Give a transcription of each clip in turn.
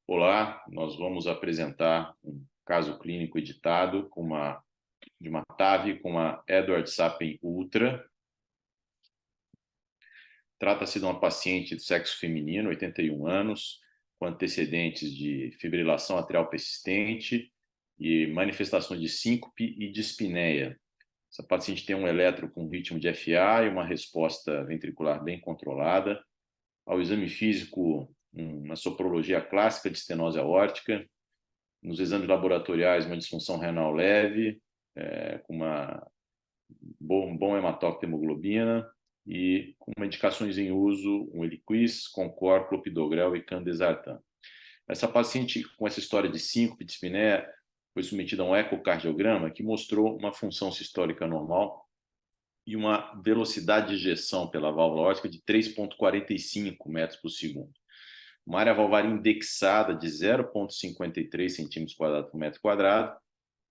Olá, nós vamos apresentar um caso clínico editado de uma TAV com uma Edwards Sapien Ultra. Trata-se de uma paciente de sexo feminino, 81 anos, com antecedentes de fibrilação atrial persistente e manifestações de síncope e dispneia. Essa paciente tem um eletro com ritmo de FA e uma resposta ventricular bem controlada. Ao exame físico, uma soprologia clássica de estenose aórtica. Nos exames laboratoriais, uma disfunção renal leve, com um bom hematócrito de hemoglobina e com indicações em uso, um Eliquis, Concor, Clopidogrel e Candesartan. Essa paciente com essa história de síncope e dispneia foi submetida a um ecocardiograma que mostrou uma função sistólica normal e uma velocidade de ejeção pela válvula aórtica de 3,45 metros por segundo. Uma área valvar indexada de 0,53 centímetros quadrados por metro quadrado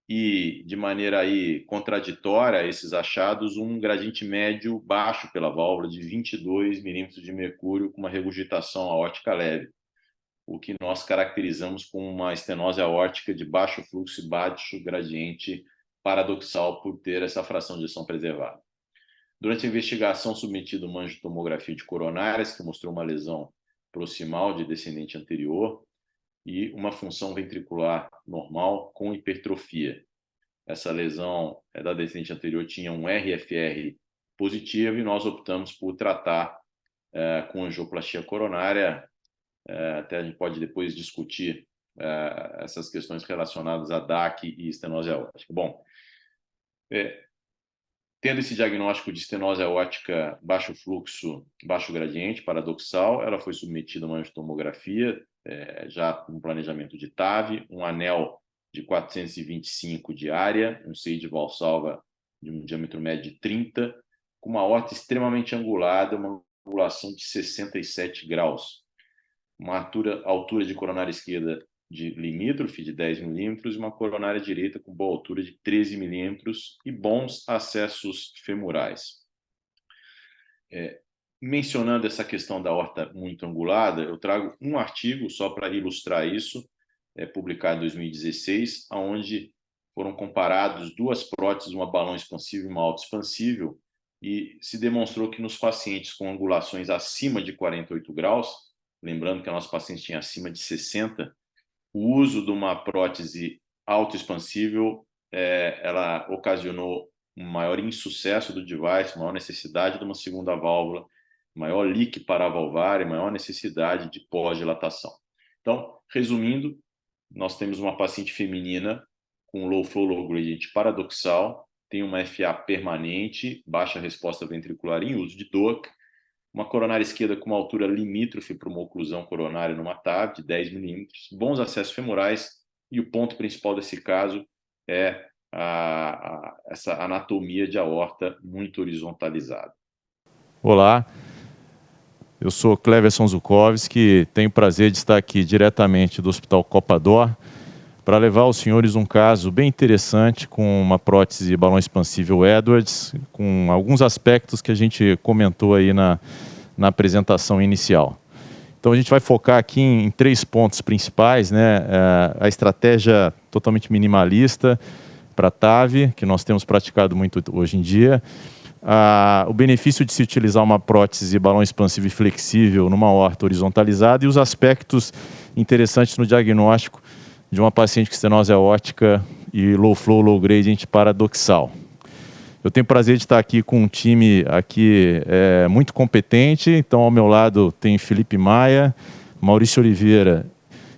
e, de maneira aí contraditória a esses achados, um gradiente médio baixo pela válvula de 22 milímetros de mercúrio com uma regurgitação aórtica leve, o que nós caracterizamos como uma estenose aórtica de baixo fluxo e baixo gradiente paradoxal por ter essa fração de ejeção preservada. Durante a investigação, submetido a uma angiotomografia de coronárias, que mostrou uma lesão proximal de descendente anterior e uma função ventricular normal com hipertrofia. Essa lesão da descendente anterior tinha um RFR positivo e nós optamos por tratar com angioplastia coronária. Até a gente pode depois discutir essas questões relacionadas a DAC e estenose aórtica. Bom, tendo esse diagnóstico de estenose aórtica baixo fluxo, baixo gradiente, paradoxal, ela foi submetida a uma angiotomografia, já com planejamento de TAV, um anel de 425 de área, um seio de valsalva de um diâmetro médio de 30, com uma aorta extremamente angulada, uma angulação de 67 graus, uma altura de coronária esquerda de limítrofe de 10 milímetros e uma coronária direita com boa altura de 13 milímetros e bons acessos femorais. Mencionando essa questão da aorta muito angulada, eu trago um artigo só para ilustrar isso, publicado em 2016, onde foram comparados duas próteses, uma balão expansível e uma autoexpansível, e se demonstrou que nos pacientes com angulações acima de 48 graus, lembrando que a nossa paciente tinha acima de 60, o uso de uma prótese autoexpansível, ela ocasionou um maior insucesso do device, maior necessidade de uma segunda válvula, maior leak paravalvar e maior necessidade de pós-dilatação. Então, resumindo, nós temos uma paciente feminina com low flow, low gradient paradoxal, tem uma FA permanente, baixa resposta ventricular em uso de DOAC, uma coronária esquerda com uma altura limítrofe para uma oclusão coronária numa TAV de 10 milímetros, bons acessos femorais, e o ponto principal desse caso é essa anatomia de aorta muito horizontalizada. Olá, eu sou Cleverson Zukovski, tenho o prazer de estar aqui diretamente do Hospital Copa d'Or para levar aos senhores um caso bem interessante com uma prótese balão expansível Edwards, com alguns aspectos que a gente comentou aí na apresentação inicial. Então a gente vai focar aqui em 3 pontos principais, né? A estratégia totalmente minimalista para a TAV, que nós temos praticado muito hoje em dia, o benefício de se utilizar uma prótese balão expansível e flexível numa aorta horizontalizada e os aspectos interessantes no diagnóstico de uma paciente com estenose aórtica e low flow, low gradient paradoxal. Eu tenho o prazer de estar aqui com um time aqui muito competente. Então, ao meu lado tem Felipe Maia, Maurício Oliveira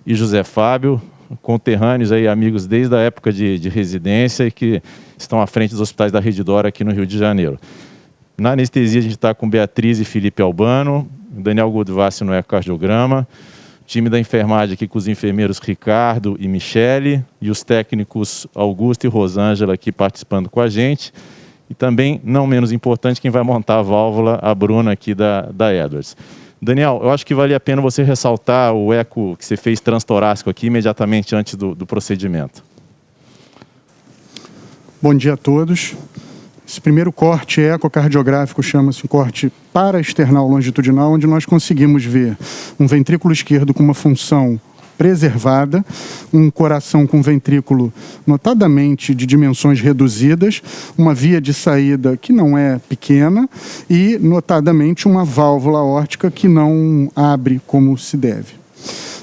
e José Fábio, conterrâneos aí, amigos desde a época de residência e que estão à frente dos hospitais da Rede Dora aqui no Rio de Janeiro. Na anestesia a gente está com Beatriz e Felipe Albano, Daniel Godvassi no ecocardiograma, time da enfermagem aqui com os enfermeiros Ricardo e Michele e os técnicos Augusto e Rosângela aqui participando com a gente. E também, não menos importante, quem vai montar a válvula, a Bruna aqui da Edwards. Daniel, eu acho que vale a pena você ressaltar o eco que você fez transtorácico aqui imediatamente antes do procedimento. Bom dia a todos. Esse primeiro corte ecocardiográfico chama-se um corte paraesternal longitudinal, onde nós conseguimos ver um ventrículo esquerdo com uma função preservada, um coração com ventrículo notadamente de dimensões reduzidas, uma via de saída que não é pequena e, notadamente, uma válvula aórtica que não abre como se deve.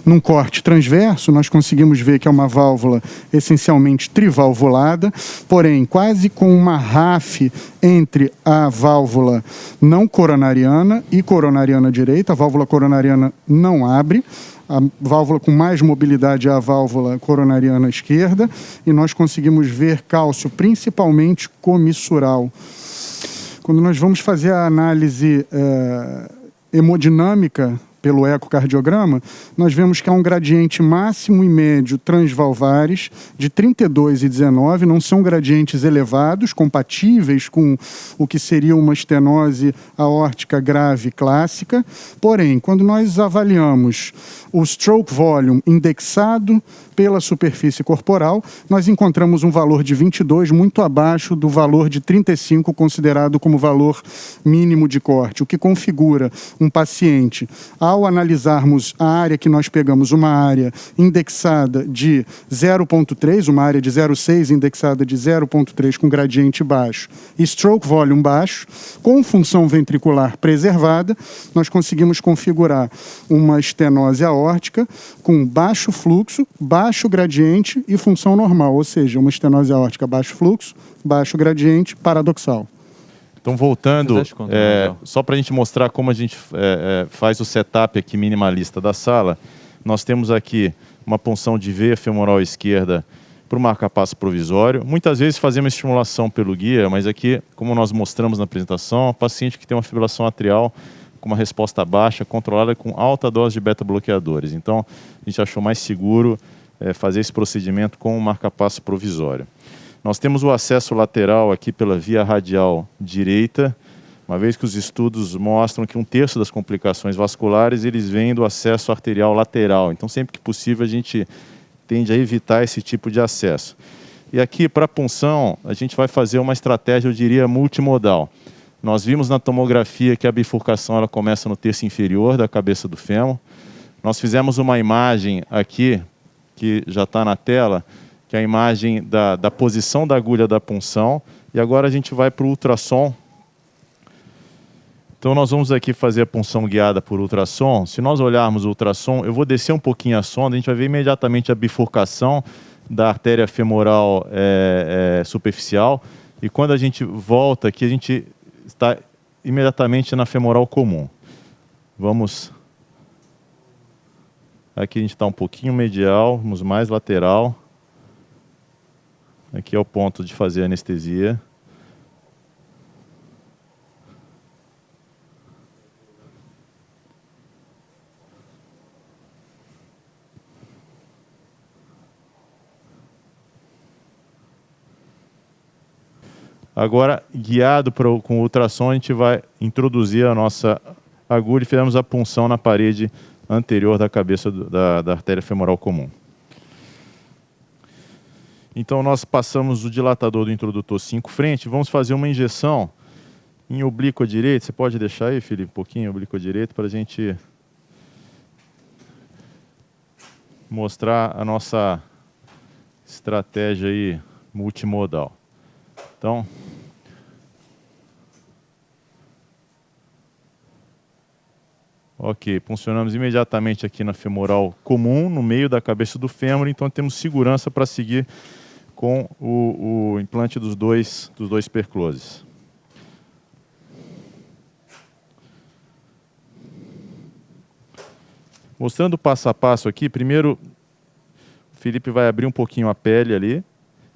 Num corte transverso, nós conseguimos ver que é uma válvula essencialmente trivalvulada, porém quase com uma RAF entre a válvula não coronariana e coronariana direita. A válvula coronariana não abre. A válvula com mais mobilidade é a válvula coronariana esquerda, e nós conseguimos ver cálcio, principalmente comissural. Quando nós vamos fazer a análise hemodinâmica pelo ecocardiograma, nós vemos que há um gradiente máximo e médio transvalvares de 32 e 19, não são gradientes elevados, compatíveis com o que seria uma estenose aórtica grave clássica. Porém, quando nós avaliamos o stroke volume indexado pela superfície corporal, nós encontramos um valor de 22 muito abaixo do valor de 35 considerado como valor mínimo de corte, o que configura um paciente, ao analisarmos a área que nós pegamos, uma área indexada de 0,3, uma área de 0,6 indexada de 0,3 com gradiente baixo e stroke volume baixo, com função ventricular preservada, nós conseguimos configurar uma estenose aórtica com baixo fluxo, baixo gradiente e função normal, ou seja, uma estenose aórtica baixo fluxo, baixo gradiente, paradoxal. Então, voltando, só para a gente mostrar como a gente faz o setup aqui minimalista da sala, nós temos aqui uma punção de veia femoral esquerda para o marca-passo provisório. Muitas vezes fazemos estimulação pelo guia, mas aqui, como nós mostramos na apresentação, o paciente que tem uma fibrilação atrial com uma resposta baixa, controlada com alta dose de beta-bloqueadores. Então, a gente achou mais seguro fazer esse procedimento com o marca-passo provisório. Nós temos o acesso lateral aqui pela via radial direita, uma vez que os estudos mostram que 1/3 das complicações vasculares eles vêm do acesso arterial lateral. Então, sempre que possível, a gente tende a evitar esse tipo de acesso. E aqui, para a punção, a gente vai fazer uma estratégia, eu diria, multimodal. Nós vimos na tomografia que a bifurcação ela começa no terço inferior da cabeça do fêmur. Nós fizemos uma imagem aqui, que já está na tela, que é a imagem da posição da agulha da punção. E agora a gente vai para o ultrassom. Então, nós vamos aqui fazer a punção guiada por ultrassom. Se nós olharmos o ultrassom, eu vou descer um pouquinho a sonda, a gente vai ver imediatamente a bifurcação da artéria femoral superficial. E quando a gente volta aqui, a gente está imediatamente na femoral comum. Vamos... Aqui a gente está um pouquinho medial, vamos mais lateral. Aqui é o ponto de fazer a anestesia. Agora, guiado com o ultrassom, a gente vai introduzir a nossa agulha e fizemos a punção na parede anterior da cabeça da artéria femoral comum. Então, nós passamos o dilatador do introdutor 5 frente, vamos fazer uma injeção em oblíqua direita. Você pode deixar aí, Felipe, um pouquinho, oblíqua direita, para a gente mostrar a nossa estratégia aí multimodal. Então, ok, funcionamos imediatamente aqui na femoral comum, no meio da cabeça do fêmur, então temos segurança para seguir com o implante dos dois percloses. Mostrando o passo a passo aqui, primeiro o Felipe vai abrir um pouquinho a pele ali.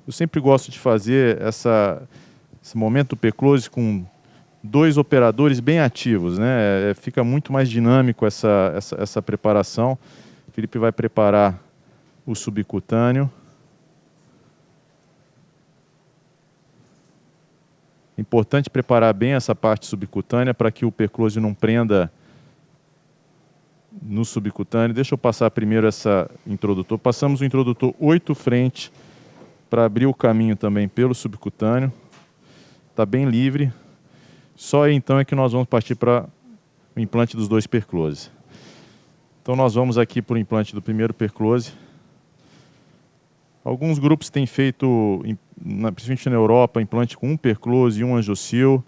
Eu sempre gosto de fazer esse momento do perclose com 2 operadores bem ativos, né? Fica muito mais dinâmico essa preparação. O Felipe vai preparar o subcutâneo. Importante preparar bem essa parte subcutânea para que o perclose não prenda no subcutâneo. Deixa eu passar primeiro essa introdutor. Passamos o introdutor 8 frente para abrir o caminho também pelo subcutâneo. Está bem livre. Só aí então é que nós vamos partir para o implante dos 2 percloses. Então nós vamos aqui para o implante do primeiro perclose. Alguns grupos têm feito, principalmente na Europa, implante com um perclose e um angiocil.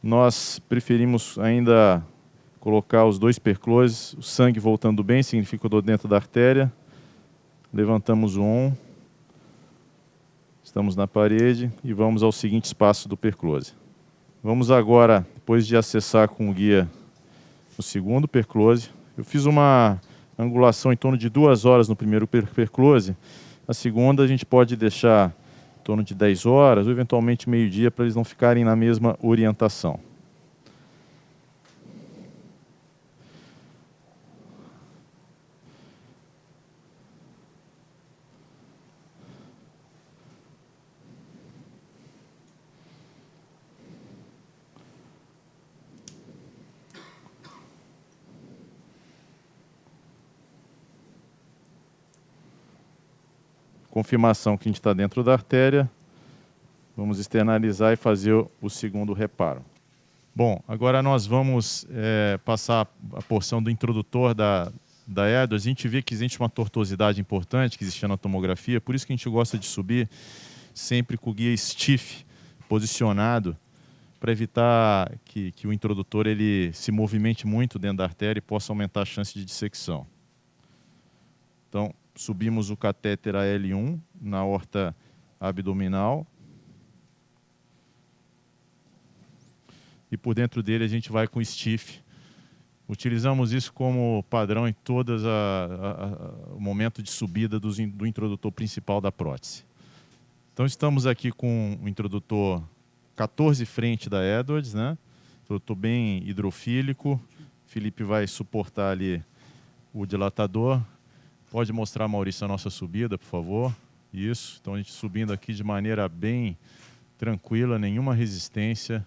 Nós preferimos ainda colocar os 2 percloses, o sangue voltando bem, significa que eu dou dentro da artéria. Levantamos o on, estamos na parede e vamos ao seguinte passo do perclose. Vamos agora, depois de acessar com o guia o segundo perclose, eu fiz uma angulação em torno de 2 horas no primeiro perclose. A segunda a gente pode deixar em torno de 10 horas, ou eventualmente meio-dia, para eles não ficarem na mesma orientação. Confirmação que a gente está dentro da artéria. Vamos externalizar e fazer o segundo reparo. Bom, agora nós vamos passar a porção do introdutor da Edwards. A gente vê que existe uma tortuosidade importante que existe na tomografia, por isso que a gente gosta de subir sempre com o guia stiff posicionado, para evitar que o introdutor ele se movimente muito dentro da artéria e possa aumentar a chance de dissecção. Então, subimos o catéter AL1 na aorta abdominal. E por dentro dele a gente vai com stiff. Utilizamos isso como padrão em todas o momento de subida do introdutor principal da prótese. Então estamos aqui com o introdutor 14 frente da Edwards, né? Introdutor bem hidrofílico. Felipe vai suportar ali o dilatador. Pode mostrar, Maurício, a nossa subida, por favor. Isso. Então a gente subindo aqui de maneira bem tranquila, nenhuma resistência.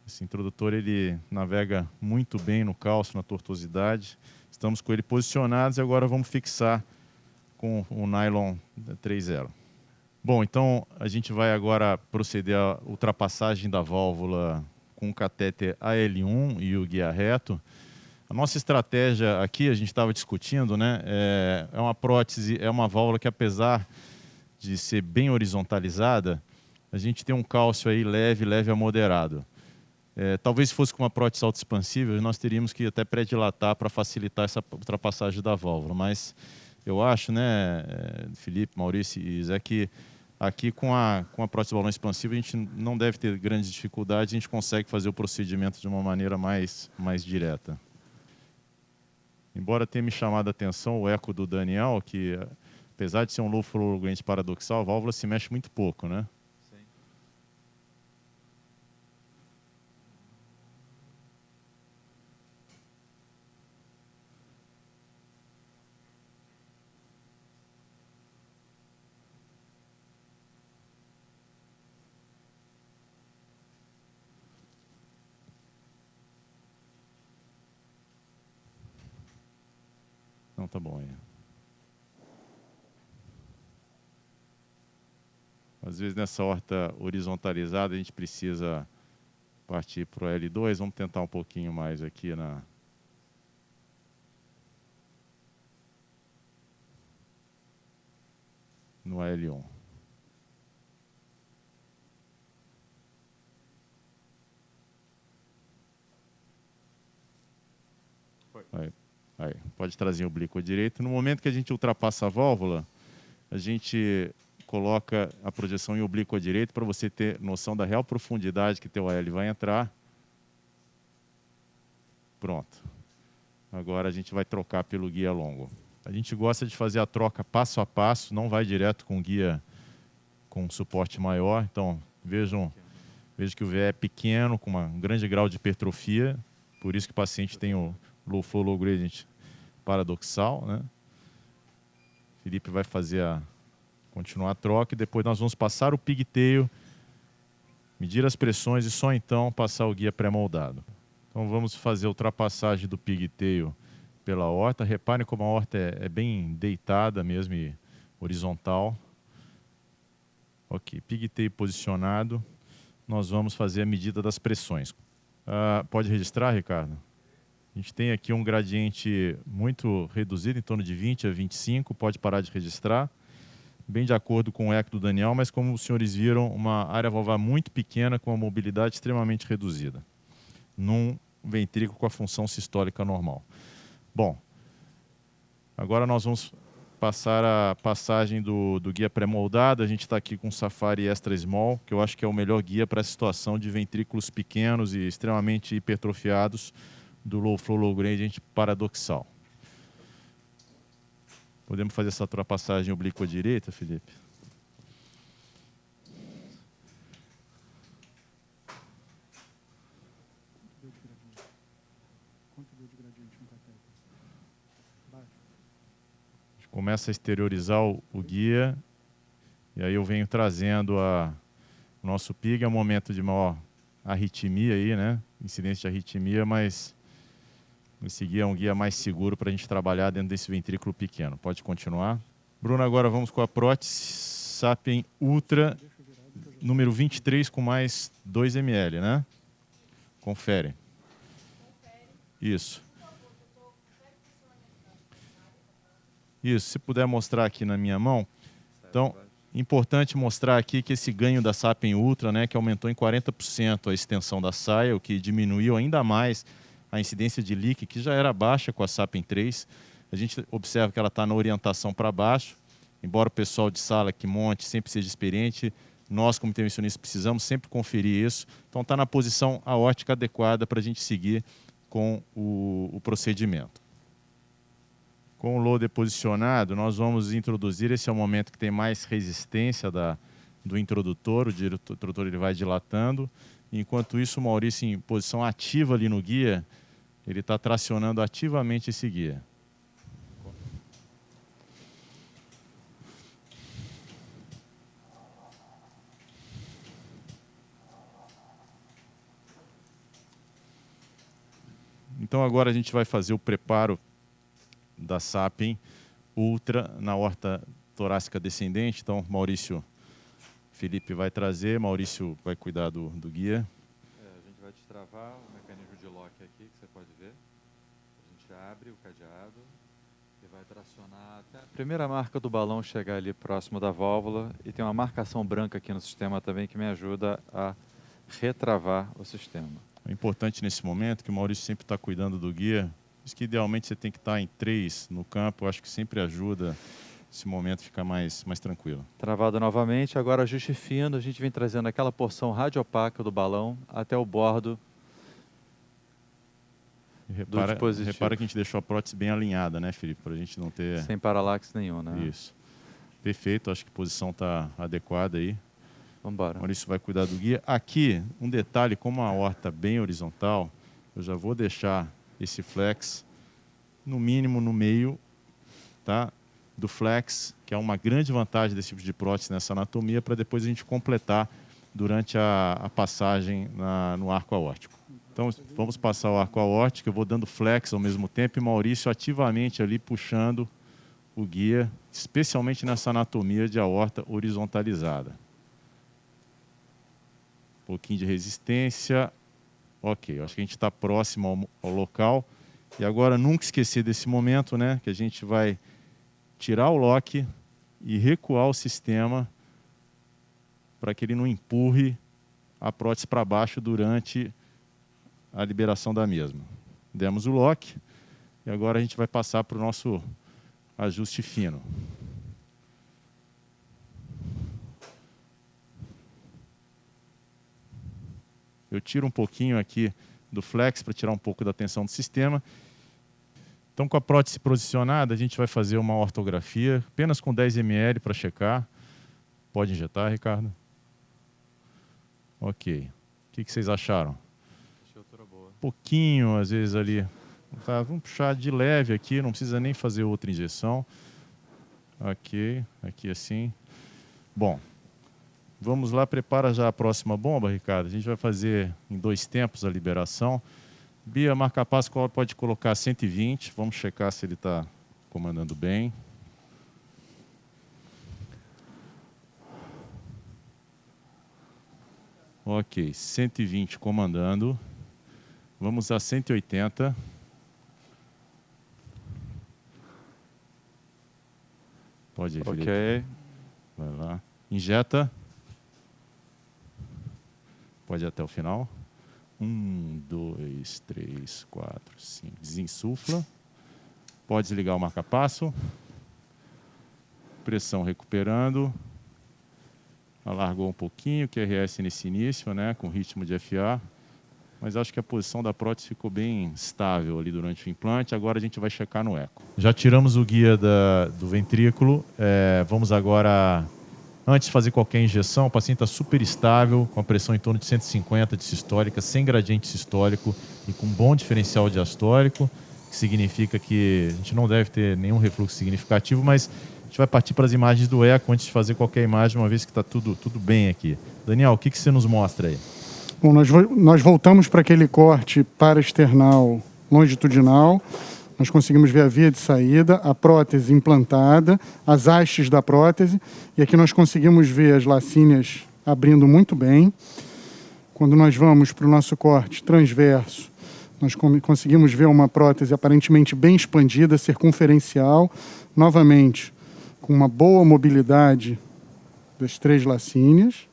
Esse introdutor ele navega muito bem no cálcio, na tortuosidade. Estamos com ele posicionados e agora vamos fixar com o nylon 3.0. Bom, então a gente vai agora proceder à ultrapassagem da válvula com o catéter AL1 e o guia reto. A nossa estratégia aqui, a gente estava discutindo, né? É uma prótese, é uma válvula que, apesar de ser bem horizontalizada, a gente tem um cálcio aí leve a moderado. Talvez se fosse com uma prótese autoexpansível, nós teríamos que até pré-dilatar para facilitar essa ultrapassagem da válvula. Mas eu acho, né, Felipe, Maurício e Zé, que aqui com a prótese balão expansiva a gente não deve ter grandes dificuldades, a gente consegue fazer o procedimento de uma maneira mais direta. Embora tenha me chamado a atenção o eco do Daniel, que apesar de ser um low flow gradiente paradoxal, a válvula se mexe muito pouco, né? Não, tá bom aí. Às vezes nessa horta horizontalizada a gente precisa partir para o L2. Vamos tentar um pouquinho mais aqui no L1. Aí, pode trazer o oblíquo direito. No momento que a gente ultrapassa a válvula, a gente coloca a projeção em oblíqua direito para você ter noção da real profundidade que teu AL vai entrar. Pronto. Agora a gente vai trocar pelo guia longo. A gente gosta de fazer a troca passo a passo, não vai direto com guia com suporte maior. Então, vejo que o VE é pequeno, com um grande grau de hipertrofia, por isso que o paciente tem o low flow, low gradient paradoxal, né? Felipe vai continuar a troca e depois nós vamos passar o pigtail, medir as pressões e só então passar o guia pré-moldado. Então vamos fazer a ultrapassagem do pigtail pela aorta. Reparem como a aorta é bem deitada mesmo e horizontal. Ok, pigtail posicionado. Nós vamos fazer a medida das pressões. Pode registrar, Ricardo? A gente tem aqui um gradiente muito reduzido, em torno de 20 a 25, pode parar de registrar. Bem de acordo com o eco do Daniel, mas como os senhores viram, uma área valvar muito pequena com uma mobilidade extremamente reduzida, num ventrículo com a função sistólica normal. Bom, agora nós vamos passar a passagem do guia pré-moldado. A gente está aqui com o Safari Extra Small, que eu acho que é o melhor guia para essa situação de ventrículos pequenos e extremamente hipertrofiados do low flow, low gradient paradoxal. Podemos fazer essa ultrapassagem oblíqua direita, Felipe? A gente começa a exteriorizar o guia, e aí eu venho trazendo o nosso PIG, é um momento de maior arritmia aí, né? Incidência de arritmia, mas esse guia é um guia mais seguro para a gente trabalhar dentro desse ventrículo pequeno. Pode continuar. Bruno, agora vamos com a prótese Sapien Ultra, número 23, com mais 2 ml, né? Confere. Isso. Isso, se puder mostrar aqui na minha mão. Então, importante mostrar aqui que esse ganho da Sapien Ultra, né, que aumentou em 40% a extensão da saia, o que diminuiu ainda mais a incidência de leak, que já era baixa com a Sapien 3. A gente observa que ela está na orientação para baixo, embora o pessoal de sala que monte sempre seja experiente, nós, como intervencionistas, precisamos sempre conferir isso. Então, está na posição aórtica adequada para a gente seguir com o procedimento. Com o loader posicionado, nós vamos introduzir, esse é o momento que tem mais resistência do introdutor, o introdutor ele vai dilatando. Enquanto isso, o Maurício, em posição ativa ali no guia, ele está tracionando ativamente esse guia. Então agora a gente vai fazer o preparo da Sapien Ultra na aorta torácica descendente. Então, Maurício, Felipe vai trazer, Maurício vai cuidar do guia. A gente vai destravar o mecanismo de lock aqui, que você pode ver. A gente abre o cadeado e vai tracionar até a primeira marca do balão chegar ali próximo da válvula. E tem uma marcação branca aqui no sistema também que me ajuda a retravar o sistema. É importante nesse momento que o Maurício sempre está cuidando do guia. Diz que idealmente você tem que estar em 3 no campo, eu acho que sempre ajuda esse momento ficar mais tranquilo. Travado novamente, agora ajuste fino, a gente vem trazendo aquela porção radiopaca do balão até o bordo do dispositivo. Repara que a gente deixou a prótese bem alinhada, né, Felipe? Para a gente não ter... Sem paralaxe nenhum, né? Isso. Perfeito, acho que a posição está adequada aí. Vamos embora. Maurício vai cuidar do guia. Aqui, um detalhe, como a aorta bem horizontal, eu já vou deixar esse flex, no mínimo no meio, tá, do flex, que é uma grande vantagem desse tipo de prótese nessa anatomia, para depois a gente completar durante a passagem no arco aórtico. Então, vamos passar o arco aórtico, eu vou dando flex ao mesmo tempo e Maurício ativamente ali puxando o guia, especialmente nessa anatomia de aorta horizontalizada. Um pouquinho de resistência. Ok, acho que a gente está próximo ao local. E agora, nunca esquecer desse momento, né? Que a gente vai tirar o lock e recuar o sistema para que ele não empurre a prótese para baixo durante a liberação da mesma. Demos o lock e agora a gente vai passar para o nosso ajuste fino. Eu tiro um pouquinho aqui do flex para tirar um pouco da tensão do sistema. Então, com a prótese posicionada, a gente vai fazer uma ortografia, apenas com 10 ml para checar. Pode injetar, Ricardo? Ok. O que vocês acharam? Achei a altura boa. Pouquinho, às vezes, ali. Tá, vamos puxar de leve aqui, não precisa nem fazer outra injeção. Ok, aqui assim. Bom. Vamos lá, prepara já a próxima bomba, Ricardo. A gente vai fazer em 2 tempos a liberação. Bia, marca-passo, pode colocar 120. Vamos checar se ele está comandando bem. Ok, 120 comandando. Vamos a 180. Pode ir, Felipe. Ok. Vai lá. Injeta. Pode ir até o final. 1, 2, 3, 4, 5. Desinsufla. Pode desligar o marca-passo. Pressão recuperando. Alargou um pouquinho, QRS nesse início, né, com ritmo de FA. Mas acho que a posição da prótese ficou bem estável ali durante o implante. Agora a gente vai checar no eco. Já tiramos o guia do ventrículo. Vamos agora, antes de fazer qualquer injeção, o paciente está super estável, com a pressão em torno de 150 de sistólica, sem gradiente sistólico e com bom diferencial diastólico, que significa que a gente não deve ter nenhum refluxo significativo, mas a gente vai partir para as imagens do eco antes de fazer qualquer imagem, uma vez que está tudo bem aqui. Daniel, o que você nos mostra aí? Bom, nós voltamos para aquele corte paraesternal longitudinal. Nós conseguimos ver a via de saída, a prótese implantada, as hastes da prótese. E aqui nós conseguimos ver as lacíneas abrindo muito bem. Quando nós vamos para o nosso corte transverso, nós conseguimos ver uma prótese aparentemente bem expandida, circunferencial, novamente com uma boa mobilidade das 3 lacíneas.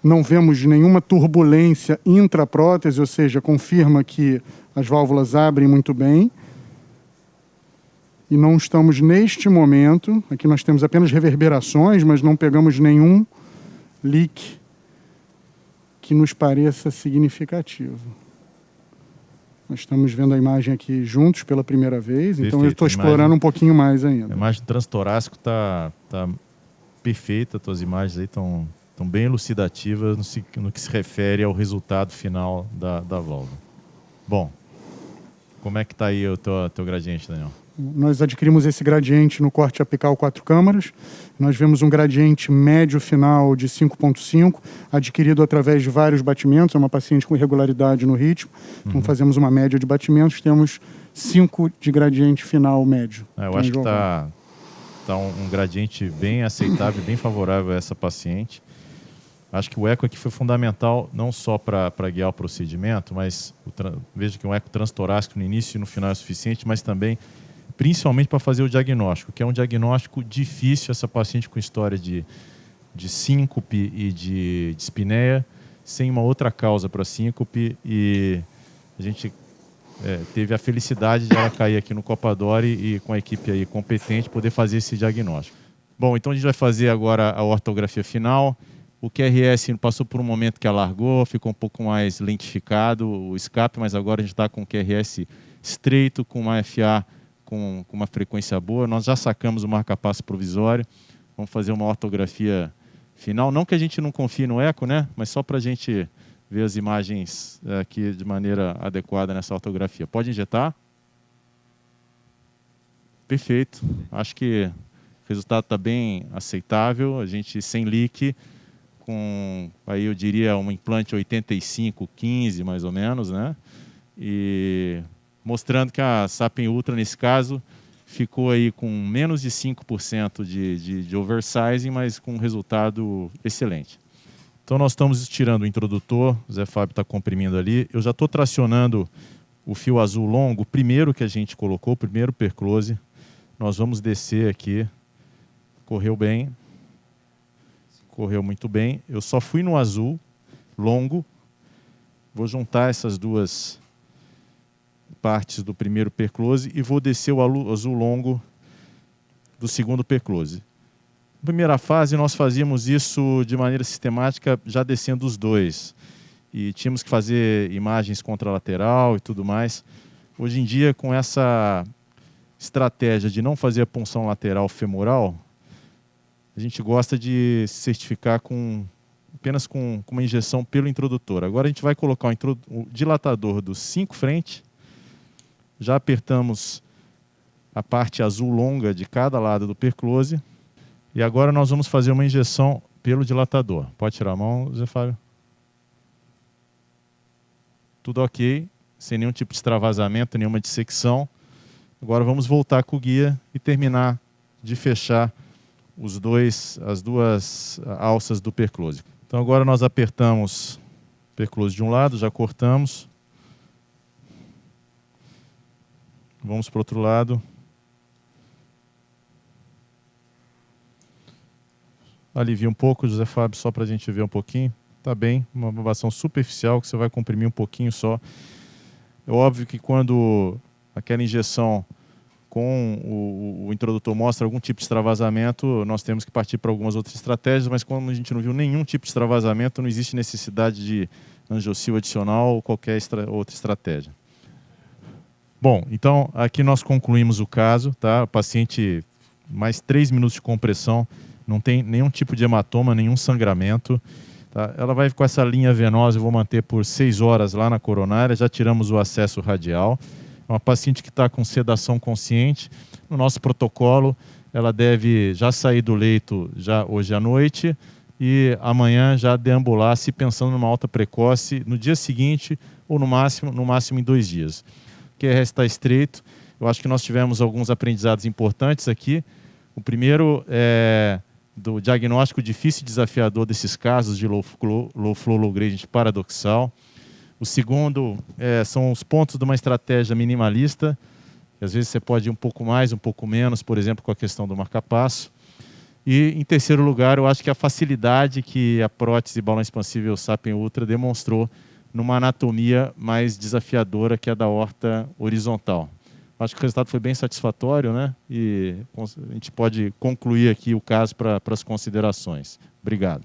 Não vemos nenhuma turbulência intraprótese, ou seja, confirma que as válvulas abrem muito bem. E não estamos neste momento, aqui nós temos apenas reverberações, mas não pegamos nenhum leak que nos pareça significativo. Nós estamos vendo a imagem aqui juntos pela primeira vez, perfeito. Então eu estou explorando um pouquinho mais ainda. A imagem do transtorácico está perfeita, as tuas imagens aí estão bem elucidativas no que se refere ao resultado final da válvula. Bom, como é que está aí o teu gradiente, Daniel? Nós adquirimos esse gradiente no corte apical 4 câmaras. Nós vemos um gradiente médio final de 5,5, adquirido através de vários batimentos. É uma paciente com irregularidade no ritmo. Então fazemos uma média de batimentos, temos 5 de gradiente final médio. Eu acho que está um gradiente bem aceitável, bem favorável a essa paciente. Acho que o eco aqui foi fundamental, não só para guiar o procedimento, mas veja que um eco transtorácico no início e no final é suficiente, mas também, principalmente para fazer o diagnóstico, que é um diagnóstico difícil, essa paciente com história de síncope e de dispneia, sem uma outra causa para síncope, e a gente teve a felicidade de ela cair aqui no Copador e com a equipe aí competente poder fazer esse diagnóstico. Bom, então a gente vai fazer agora a ortografia final. O QRS passou por um momento que alargou, ficou um pouco mais lentificado o escape, mas agora a gente está com o QRS estreito, com uma FA com uma frequência boa. Nós já sacamos o marca-passo provisório. Vamos fazer uma ortografia final. Não que a gente não confie no eco, né? Mas só para a gente ver as imagens aqui de maneira adequada nessa ortografia. Pode injetar. Perfeito. Acho que o resultado está bem aceitável. A gente sem leak, com, aí eu diria, um implante 85-15, mais ou menos, né? E mostrando que a Sapien Ultra, nesse caso, ficou aí com menos de 5% de oversizing, mas com um resultado excelente. Então nós estamos estirando o introdutor, o Zé Fábio está comprimindo ali. Eu já estou tracionando o fio azul longo, o primeiro que a gente colocou, o primeiro perclose. Nós vamos descer aqui. Correu bem. Correu muito bem. Eu só fui no azul longo. Vou juntar essas duas partes do primeiro perclose e vou descer o azul longo do segundo perclose. Na primeira fase, nós fazíamos isso de maneira sistemática, já descendo os dois. E tínhamos que fazer imagens contralateral e tudo mais. Hoje em dia, com essa estratégia de não fazer a punção lateral femoral, a gente gosta de se certificar apenas com uma injeção pelo introdutor. Agora a gente vai colocar o dilatador dos 5 frente. Já apertamos a parte azul longa de cada lado do perclose. E agora nós vamos fazer uma injeção pelo dilatador. Pode tirar a mão, Zé Fábio? Tudo ok, sem nenhum tipo de extravasamento, nenhuma dissecção. Agora vamos voltar com o guia e terminar de fechar as duas alças do perclose. Então agora nós apertamos o perclose de um lado, já cortamos. Vamos para o outro lado. Alivia um pouco, José Fábio, só para a gente ver um pouquinho. Tá bem, uma abação superficial que você vai comprimir um pouquinho só. É óbvio que quando aquela injeção com o introdutor mostra algum tipo de extravasamento, nós temos que partir para algumas outras estratégias, mas como a gente não viu nenhum tipo de extravasamento, não existe necessidade de angiocil adicional ou qualquer outra estratégia. Bom, então aqui nós concluímos o caso, tá? O paciente, mais 3 minutos de compressão, não tem nenhum tipo de hematoma, nenhum sangramento. Tá? Ela vai com essa linha venosa, eu vou manter por 6 horas lá na coronária, já tiramos o acesso radial. É uma paciente que está com sedação consciente. No nosso protocolo, ela deve já sair do leito já hoje à noite e amanhã já deambular, se pensando numa alta precoce no dia seguinte ou no máximo em 2 dias. O QRS está estreito. Eu acho que nós tivemos alguns aprendizados importantes aqui. O primeiro é do diagnóstico difícil e desafiador desses casos de low flow, low gradient paradoxal. O segundo são os pontos de uma estratégia minimalista, que às vezes você pode ir um pouco mais, um pouco menos, por exemplo, com a questão do marca-passo. E, em terceiro lugar, eu acho que a facilidade que a prótese balão expansível Sapien Ultra demonstrou numa anatomia mais desafiadora que a da aorta horizontal. Acho que o resultado foi bem satisfatório, né? E a gente pode concluir aqui o caso para as considerações. Obrigado.